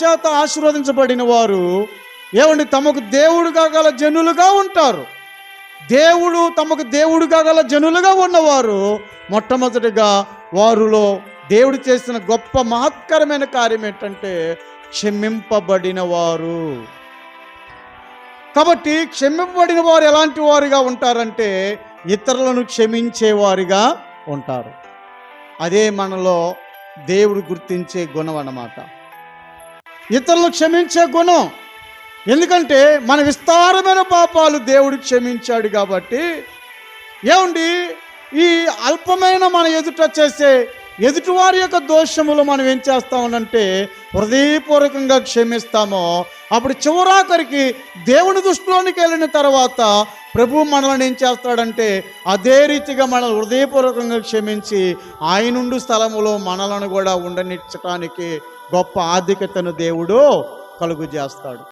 చేత ఆశీర్వదించబడిన వారు ఏమండి తమకు దేవుడుగా గల జనులుగా ఉంటారు. తమకు దేవుడుగా గల జనులుగా ఉన్నవారు మొట్టమొదటిగా వారిలో దేవుడు చేసిన గొప్ప మహత్కరమైన కార్యం ఏంటంటే క్షమింపబడిన వారు. కాబట్టి క్షమింపబడిన వారు ఎలాంటి వారుగా ఉంటారంటే ఇతరులను క్షమించేవారుగా ఉంటారు. అదే మనలో దేవుడు గుర్తించే గుణం అన్నమాట, ఇతరులను క్షమించే గుణం. ఎందుకంటే మన విస్తారమైన పాపాలు దేవుడు క్షమించాడు కాబట్టి ఏమండి ఈ అల్పమైన మన ఎదుట చేసే ఎదుటివారి యొక్క దోషములు మనం ఏం చేస్తామనంటే హృదయపూర్వకంగా క్షమిస్తామో అప్పుడు చివరాఖరికి దేవుని దృష్టిలోనికి వెళ్ళిన తర్వాత ప్రభు మనల్ని ఏం చేస్తాడంటే అదే రీతిగా మనల్ని హృదయపూర్వకంగా క్షమించి ఆయనుండు స్థలములో మనలను కూడా ఉండనిచ్చటానికి గొప్ప ఆధిక్యతను దేవుడు కలుగు చేస్తాడు.